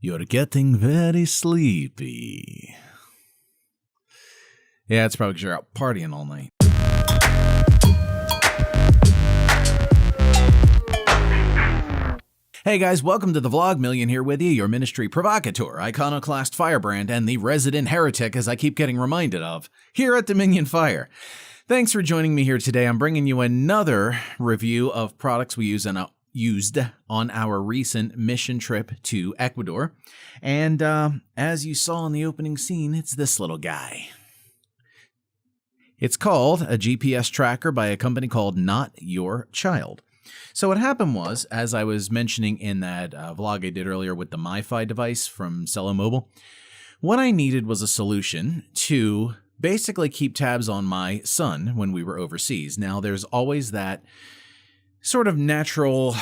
You're getting very sleepy. Yeah, it's probably because you're out partying all night. Hey guys, welcome to the Vlog Million here with you, your ministry provocateur, iconoclast firebrand, and the resident heretic, as I keep getting reminded of, here at Dominion Fire. Thanks for joining me here today. I'm bringing you another review of products we used on our recent mission trip to Ecuador. And as you saw in the opening scene, it's this little guy. It's called a GPS tracker by a company called Not Your Child. So what happened was, as I was mentioning in that vlog I did earlier with the MiFi device from Cello Mobile, what I needed was a solution to basically keep tabs on my son when we were overseas. Now, there's always that sort of natural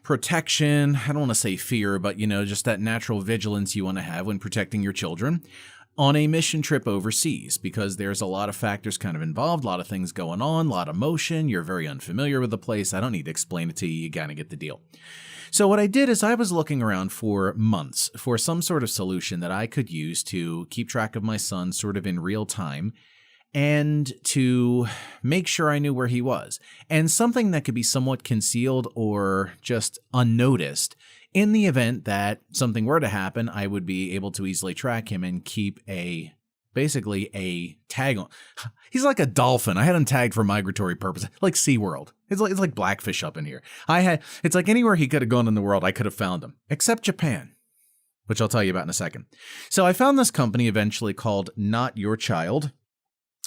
protection, I don't want to say fear, but, just that natural vigilance you want to have when protecting your children on a mission trip overseas, because there's a lot of factors kind of involved, a lot of things going on, a lot of motion, you're very unfamiliar with the place. I don't need to explain it to you, you kind of get the deal. So what I did is I was looking around for months for some sort of solution that I could use to keep track of my son sort of in real time and to make sure I knew where he was. And something that could be somewhat concealed or just unnoticed. In the event that something were to happen, I would be able to easily track him and keep basically a tag on. He's like a dolphin. I had him tagged for migratory purposes, like SeaWorld. It's like Blackfish up in here. It's like anywhere he could have gone in the world, I could have found him, except Japan, which I'll tell you about in a second. So I found this company eventually called Not Your Child,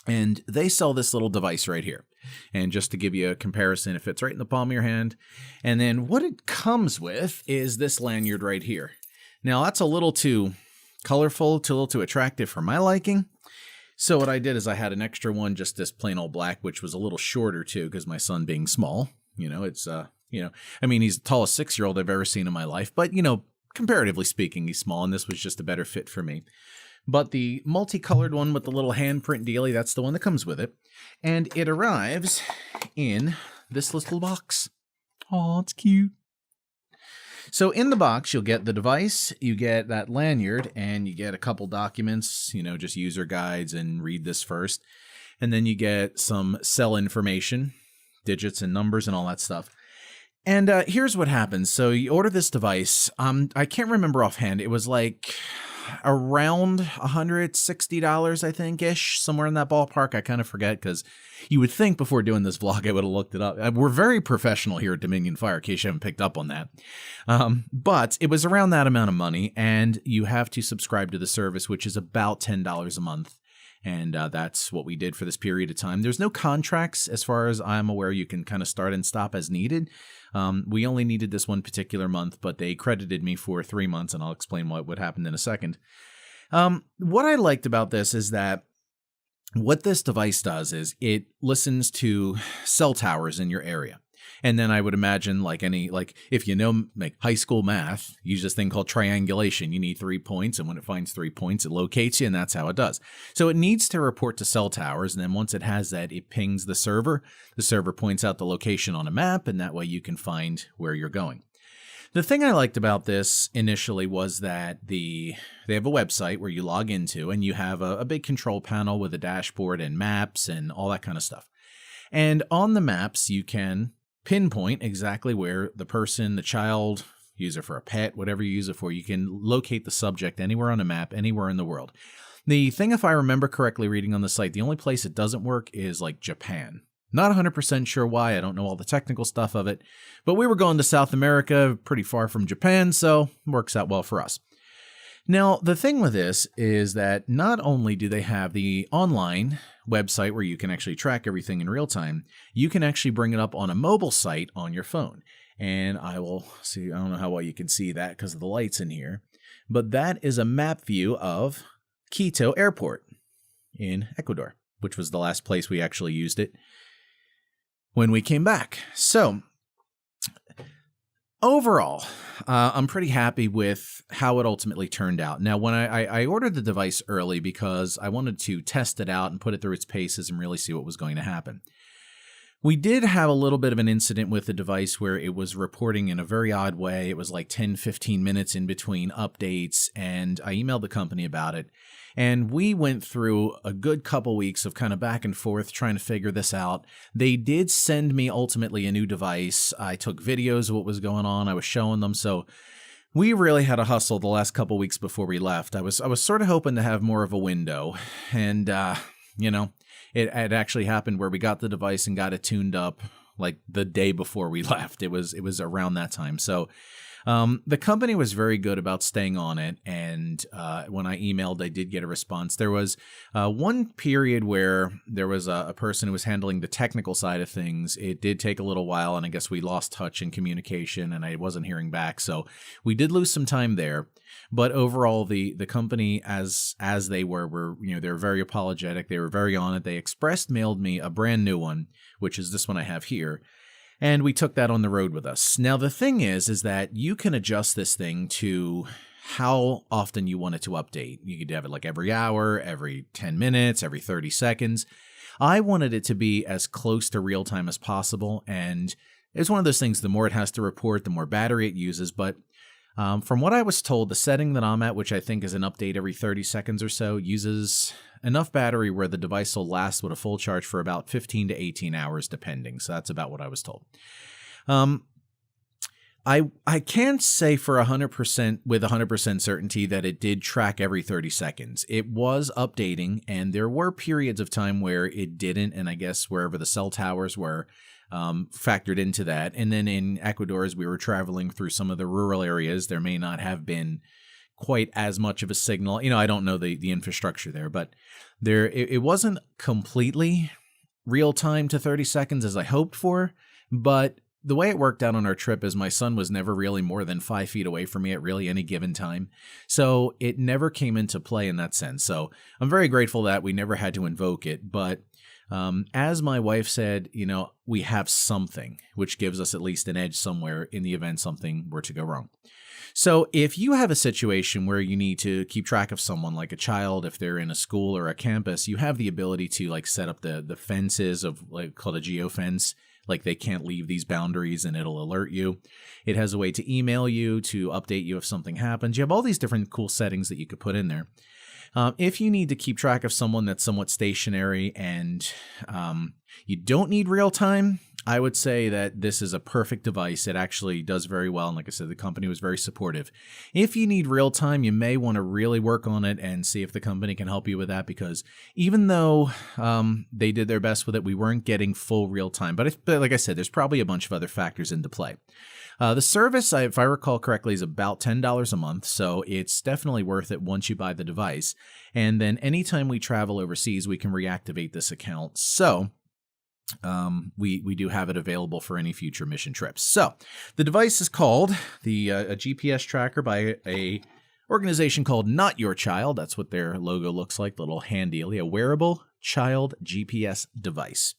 and they sell this little device right here. And just to give you a comparison, it fits right in the palm of your hand. And then what it comes with is this lanyard right here. Now, that's a little too colorful, a little too attractive for my liking. So what I did is I had an extra one, just this plain old black, which was a little shorter too, because my son being small, he's the tallest 6-year-old I've ever seen in my life. But, comparatively speaking, he's small, and this was just a better fit for me. But the multicolored one with the little handprint dealie, that's the one that comes with it. And it arrives in this little box. Oh, it's cute. So in the box, you'll get the device, you get that lanyard, and you get a couple documents, just user guides, and read this first. And then you get some cell information, digits and numbers and all that stuff. And here's what happens. So you order this device. I can't remember offhand. It was like around $160, I think-ish, somewhere in that ballpark. I kind of forget, because you would think before doing this vlog I would have looked it up. We're very professional here at Dominion Fire, in case you haven't picked up on that. But it was around that amount of money, and you have to subscribe to the service, which is about $10 a month. And that's what we did for this period of time. There's no contracts as far as I'm aware. You can kind of start and stop as needed. We only needed this one particular month, but they credited me for 3 months, and I'll explain what happened in a second. What I liked about this is that what this device does is it listens to cell towers in your area. And then I would imagine if you know high school math, use this thing called triangulation. You need 3 points, and when it finds 3 points, it locates you, and that's how it does. So it needs to report to cell towers, and then once it has that, it pings the server. The server points out the location on a map, and that way you can find where you're going. The thing I liked about this initially was that they have a website where you log into, and you have a big control panel with a dashboard and maps and all that kind of stuff. And on the maps, you can pinpoint exactly where the person, the child, use it for a pet, whatever you use it for, you can locate the subject anywhere on a map, anywhere in the world. The thing, if I remember correctly reading on the site, the only place it doesn't work is like Japan. Not 100% sure why, I don't know all the technical stuff of it, but we were going to South America, pretty far from Japan, so it works out well for us. Now, the thing with this is that not only do they have the online website where you can actually track everything in real time, you can actually bring it up on a mobile site on your phone. And I will see, I don't know how well you can see that because of the lights in here, but that is a map view of Quito Airport in Ecuador, which was the last place we actually used it when we came back. So overall, I'm pretty happy with how it ultimately turned out. Now, when I ordered the device early because I wanted to test it out and put it through its paces and really see what was going to happen. We did have a little bit of an incident with the device where it was reporting in a very odd way. It was like 10, 15 minutes in between updates, and I emailed the company about it. And we went through a good couple weeks of kind of back and forth trying to figure this out. They did send me ultimately a new device. I took videos of what was going on. I was showing them. So we really had a hustle the last couple weeks before we left. I was sort of hoping to have more of a window. And, it had actually happened where we got the device and got it tuned up like the day before we left. It was around that time. So the company was very good about staying on it. And when I emailed, I did get a response. There was one period where there was a person who was handling the technical side of things. It did take a little while, and I guess we lost touch in communication, and I wasn't hearing back. So we did lose some time there. But overall, the company, as they were they were very apologetic. They were very on it. They express mailed me a brand new one, which is this one I have here. And we took that on the road with us. Now, the thing is that you can adjust this thing to how often you want it to update. You could have it like every hour, every 10 minutes, every 30 seconds. I wanted it to be as close to real time as possible. And it's one of those things, the more it has to report, the more battery it uses. But from what I was told, the setting that I'm at, which I think is an update every 30 seconds or so, uses enough battery where the device will last with a full charge for about 15 to 18 hours, depending. So that's about what I was told. I can't say for 100% with 100% certainty that it did track every 30 seconds. It was updating, and there were periods of time where it didn't, and I guess wherever the cell towers were, factored into that. And then in Ecuador, as we were traveling through some of the rural areas, there may not have been quite as much of a signal. I don't know the infrastructure there, but it wasn't completely real time to 30 seconds as I hoped for. But the way it worked out on our trip is my son was never really more than 5 feet away from me at really any given time. So it never came into play in that sense. So I'm very grateful that we never had to invoke it. But as my wife said, we have something, which gives us at least an edge somewhere in the event something were to go wrong. So if you have a situation where you need to keep track of someone, like a child, if they're in a school or a campus, you have the ability to like set up the fences of like called a geofence. Like they can't leave these boundaries and it'll alert you. It has a way to email you, to update you if something happens. You have all these different cool settings that you could put in there. If you need to keep track of someone that's somewhat stationary and you don't need real time, I would say that this is a perfect device. It actually does very well. And like I said, the company was very supportive. If you need real time, you may want to really work on it and see if the company can help you with that, because even though they did their best with it, we weren't getting full real time. But like I said, there's probably a bunch of other factors into play. The service, if I recall correctly, is about $10 a month, so it's definitely worth it once you buy the device. And then anytime we travel overseas, we can reactivate this account. So we do have it available for any future mission trips. So the device is called a GPS tracker by a organization called Not Your Child. That's what their logo looks like, little handily, a wearable child GPS device.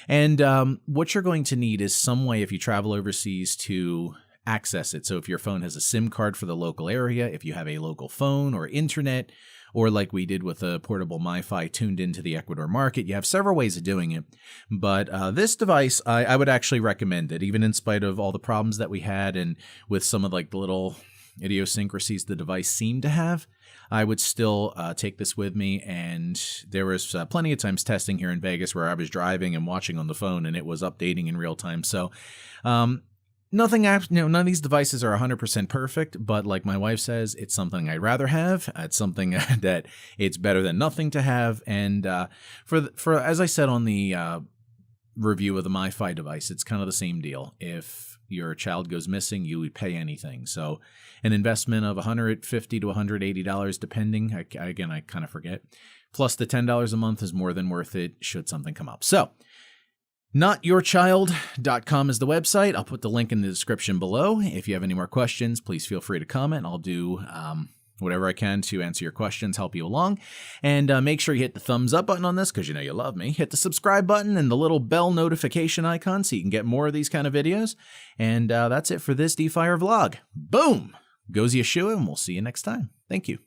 And what you're going to need is some way, if you travel overseas, to access it. So if your phone has a SIM card for the local area, if you have a local phone or internet, or like we did with a portable MiFi tuned into the Ecuador market, you have several ways of doing it. But this device, I would actually recommend it, even in spite of all the problems that we had and with some of like the little idiosyncrasies the device seemed to have. I would still take this with me, and there was plenty of times testing here in Vegas where I was driving and watching on the phone, and it was updating in real time. So none of these devices are 100% perfect, but like my wife says, it's something I'd rather have. It's something that it's better than nothing to have. And for as I said on the review of the MiFi device, it's kind of the same deal. If your child goes missing, you would pay anything. So an investment of $150 to $180, depending. I kind of forget. Plus the $10 a month is more than worth it should something come up. So notyourchild.com is the website. I'll put the link in the description below. If you have any more questions, please feel free to comment. I'll do whatever I can to answer your questions, help you along. And make sure you hit the thumbs up button on this because you know you love me. Hit the subscribe button and the little bell notification icon so you can get more of these kind of videos. And that's it for this DeFire vlog. Boom! Goes Yeshua, and we'll see you next time. Thank you.